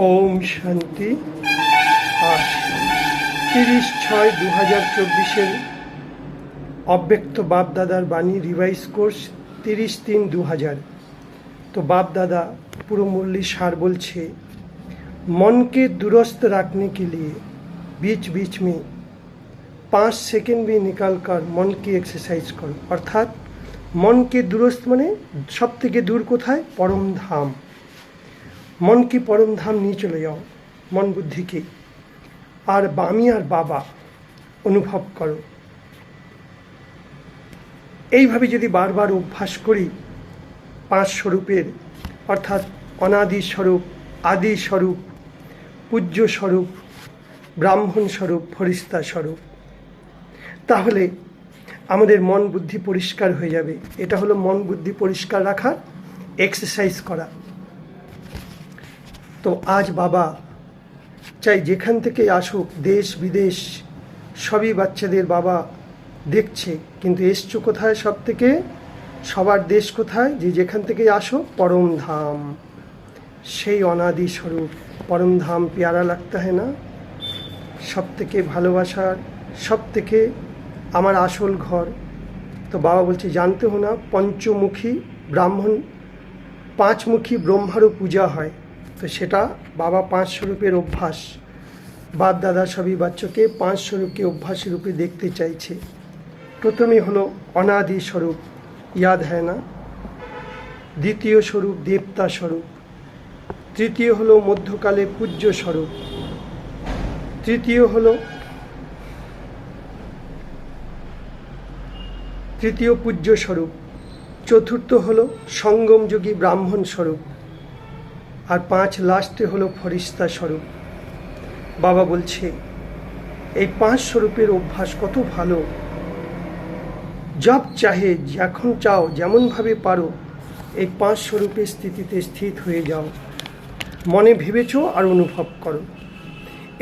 ওম শান্তি। আজ 30/6/2024 অব্যক্ত বাপদাদার বাণী রিভাইজ কোর্স 30/3/2000। তো बाप-दादा पूर्व मुरली सार बोलছে, मन के दुरुस्त रखने के लिए बीच बीच में 5 सेकेंड भी निकाल कर मन की एक्सरसाइज करो। अर्थात मन के दुरुस्त माने सब থেকে दूर কোথায়? परम धाम। मन की परम धाम নিয়ে চলে যাও मन बुद्धि के, আর আমি আর বাবা অনুভব করো। এইভাবে যদি বারবার অভ্যাস করি, 5 স্বরূপের অর্থাৎ অনাদি স্বরূপ, আদি স্বরূপ, পূজ্য স্বরূপ, ব্রাহ্মণ স্বরূপ, ফরিস্তা স্বরূপ, তাহলে আমাদের মন বুদ্ধি পরিষ্কার হয়ে যাবে। এটা হলো মন বুদ্ধি পরিষ্কার রাখার এক্সারসাইজ করা। তো আজ বাবা চাই যেখান থেকে আসুক, দেশ বিদেশ সবই বাচ্চাদের বাবা দেখছে, কিন্তু এসছো কোথায়? সব থেকে সবার দেশ কোথায়? যে যেখান থেকে আসো পরম ধাম, সেই অনাদি স্বরূপ পরম ধাম। প্যারা লাগতা হয় না? সব থেকে ভালোবাসার, সব থেকে আমার আসল ঘর। তো বাবা বলছে জানতে হো না, পঞ্চমুখী ব্রাহ্মণ, 5মুখী ব্রহ্মারও পূজা হয়। তো সেটা বাবা 5 স্বরূপের অভ্যাস, বাপ দাদা সবই বাচ্চাকে 5 স্বরূপকে অভ্যাসের রূপে দেখতে চাইছে। প্রথমেই হলো অনাদি স্বরূপ, ইয়াদ হয় না? দ্বিতীয় স্বরূপ দেবতা স্বরূপ, তৃতীয় হলো মধ্যকালে পূজ্য স্বরূপ, তৃতীয় পূজ্য স্বরূপ, চতুর্থ হলো সঙ্গমযোগী ব্রাহ্মণ স্বরূপ, আর 5 লাস্টে হলো ফরিস্তা স্বরূপ। বাবা বলছে এই 5 স্বরূপের অভ্যাস কত ভালো। জব চাহে, যখন চাও, যেমনভাবে পারো এই 5 স্বরূপের স্থিতিতে স্থিত হয়ে যাও। মনে ভেবেছো আর অনুভব করো।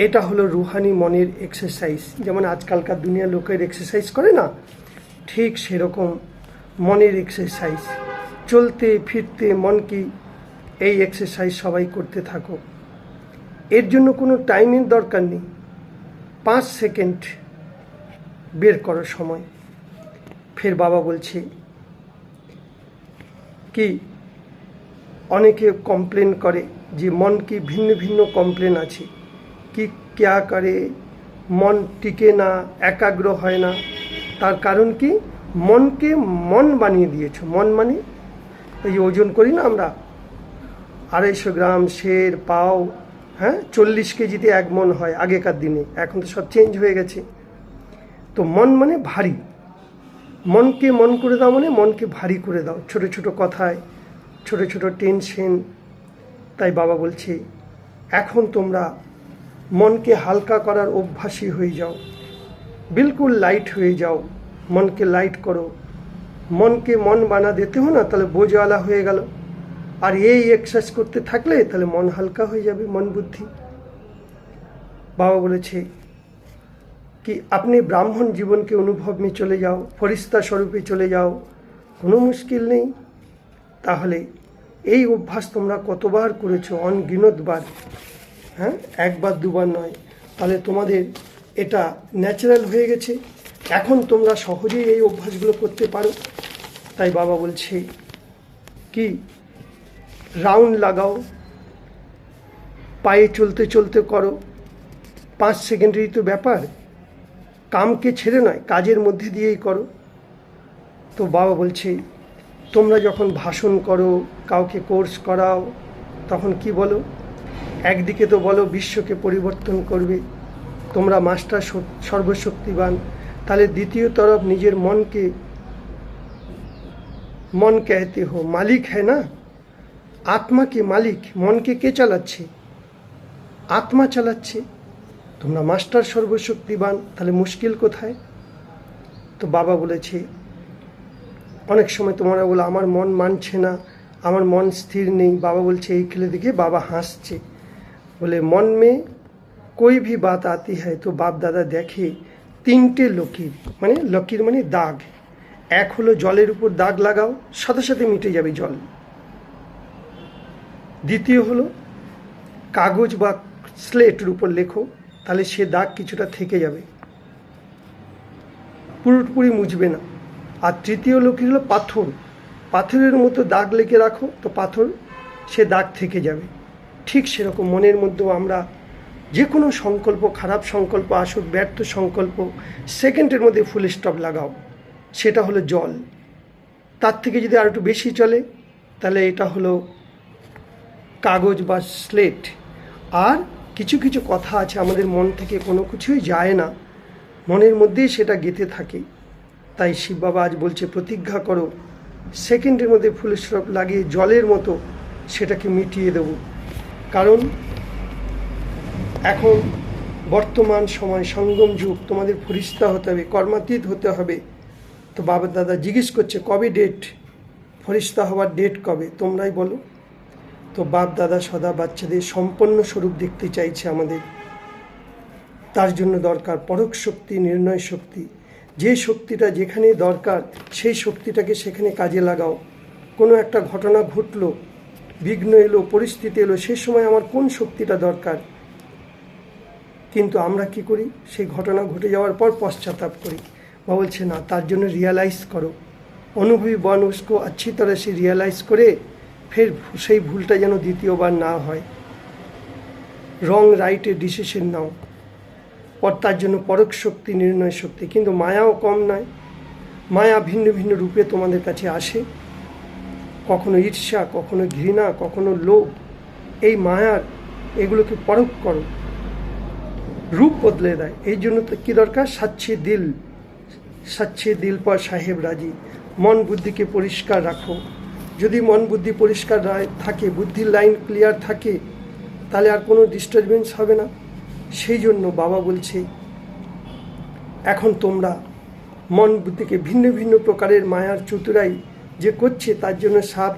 এটা হলো রুহানি মনের এক্সারসাইজ। যেমন আজকালকার দুনিয়ার লোকের এক্সারসাইজ করে না, ঠিক সেরকম মনের এক্সারসাইজ। চলতে ফিরতে মন কি এই এক্সারসাইজ সবাই করতে থাকো। এর জন্য কোনো টাইমের দরকার নেই, 5 সেকেন্ড বের করো সময়। ফের বাবা বলছে কি, অনেকে কমপ্লেন করে যে মন কি ভিন্ন ভিন্ন কমপ্লেন আছে, কি ক্যা করে মন টিকে না, একাগ্র হয় না। তার কারণ কি? মনকে মন বানিয়ে দিয়েছো। মন মানে এই ওজন করি না আমরা, 250 গ্রাম শের পাও, হ্যাঁ, 40 কেজিতে 1 মন হয় আগেকার দিনে, এখন তো সব চেঞ্জ হয়ে গেছে। তো মন মানে ভারী, মনকে মন করে দাও মানে মনকে ভারী করে দাও, ছোট ছোট কথায়, ছোট ছোট টেনশন। তাই বাবা বলছে এখন তোমরা মনকে হালকা করার অভ্যাসী হয়ে যাও, বিলকুল লাইট হয়ে যাও। মনকে লাইট করো, মনকে মন বানা দিতে হো না, তাহলে বোঝওয়ালা হয়ে গেল। আর এই এক্সারসাইজ করতে থাকলে তাহলে মন হালকা হয়ে যাবে, মন বুদ্ধি। বাবা বলেছে कि अपने ब्राह्मण जीवन के अनुभव में चले जाओ, फरिश्ता स्वरूपे चले जाओ, কোনো মুশকিল নেই। তাহলে এই অভ্যাস তোমরা কতবার করেছো? অনগিনতবার, হ্যাঁ, 1 বার 2 বার নয়। তাহলে তোমাদের এটা ন্যাচারাল হয়ে গেছে। এখন তোমরা সহজেই এই অভ্যাসগুলো করতে পারো। তাই বাবা বলছে কি, রাউন্ড লাগাও, পায়ে চলতে চলতে করো। 5 সেকেন্ডেরই তো ব্যাপার, কামকে ছেড়ে নয়, কাজের মধ্যে দিয়েই করো। তো বাবা বলছে তোমরা যখন ভাষণ করো, কাউকে কোর্স করাও, তখন কি বলো? একদিকে তো বলো বিশ্বকে পরিবর্তন করবে, তোমরা মাস্টার সর্বশক্তিবান। তাহলে দ্বিতীয় তরফ নিজের মনকে, মন कहते हो মালিক है না, আত্মাকে মালিক। মনকে কে চালাচ্ছে? আত্মা চালাচ্ছে। তোমরা মাস্টার সর্বশক্তিবান, তাহলে মুশকিল কোথায়? তো বাবা বলেছে অনেক সময় তোমরা বলো আমার মন মানছে না, আমার মন স্থির নেই। বাবা বলছে এই খেলে দেখে বাবা হাসছে, বলে মন মে कोई भी बात आती है तो बाप दादा দেখে 3টে লকির, মানে লকির মানে দাগ। এক হলো জলের উপর দাগ লাগাও, সাথে সাথে মিটে যাবে জল। দ্বিতীয় হলো কাগজ বা স্লেটের উপর লেখো, তাহলে সে দাগ কিছুটা থেকে যাবে, পুরোপুরি মুছবে না। আর তৃতীয় লক্ষ্য হলো পাথর, পাথরের মতো দাগ লেগে রাখো, তো পাথর সে দাগ থেকে যাবে। ঠিক সেরকম মনের মধ্যেও আমরা যে কোনো সংকল্প, খারাপ সংকল্প আসুক, ব্যর্থ সংকল্প, সেকেন্ডের মধ্যে ফুল স্টপ লাগাও। সেটা হলো জল। তার থেকে যদি আর একটু বেশি চলে, তাহলে এটা হলো কাগজ বা স্লেট। আর কিছু কিছু কথা আছে, আমাদের মন থেকে কোনো কিছুই যায় না, মনের মধ্যেই সেটা গেঁথে থাকে। তাই শিব বাবা আজ বলছে প্রতিজ্ঞা করো, সেকেন্ডের মধ্যে ফুল স্টপ লাগিয়ে জলের মতো সেটাকে মিটিয়ে দেব। কারণ এখন বর্তমান সময় সঙ্গম যুগ, তোমাদের ফরিস্তা হতে হবে, কর্মাতীত হতে হবে। তো বাবা দাদা জিজ্ঞেস করছে কবে ডেট, ফরিস্তা হওয়ার ডেট কবে, তোমরাই বলো। তো বাপ দাদা সদা বাচ্চাদের সম্পন্ন স্বরূপ দেখতে চাইছে আমাদের। তার জন্য দরকার পরোক্ষ শক্তি, নির্ণয় শক্তি। যে শক্তিটা যেখানে দরকার সেই শক্তিটাকে সেখানে কাজে লাগাও। কোনো একটা ঘটনা ঘটলো, বিঘ্ন এলো, পরিস্থিতি এলো, সেই সময় আমার কোন শক্তিটা দরকার, কিন্তু আমরা কি করি, সেই ঘটনা ঘটে যাওয়ার পর পশ্চাতাপ করি। বা বলছে না, তার জন্য রিয়ালাইজ করো, অনুভবী বন উসকো अच्छी तरह से রিয়ালাইজ করে ফের সেই ভুলটা যেন দ্বিতীয়বার না হয়। রং রাইটের ডিসিশন নাও। তার জন্য পরোক্ষ শক্তি, নির্ণয় শক্তি। কিন্তু মায়াও কম নয়, মায়া ভিন্ন ভিন্ন রূপে তোমাদের কাছে আসে, কখনো ঈর্ষা, কখনো ঘৃণা, কখনো লোভ। এই মায়ার এগুলোকে পরখ করো, রূপ বদলে দেয়। এই জন্য তো কী দরকার, সাচ্ছে দিল পর সাহেব রাজি। মন বুদ্ধিকে পরিষ্কার রাখো। যদি মন বুদ্ধি পরিষ্কার থাকে, বুদ্ধির লাইন ক্লিয়ার থাকে, তাহলে আর কোনো ডিস্টারবেন্স হবে না। সেই জন্য বাবা বলছে এখন তোমরা মন বুদ্ধিকে ভিন্ন ভিন্ন প্রকারের মায়ার চতুরাই যে করছে, তার জন্য সাপ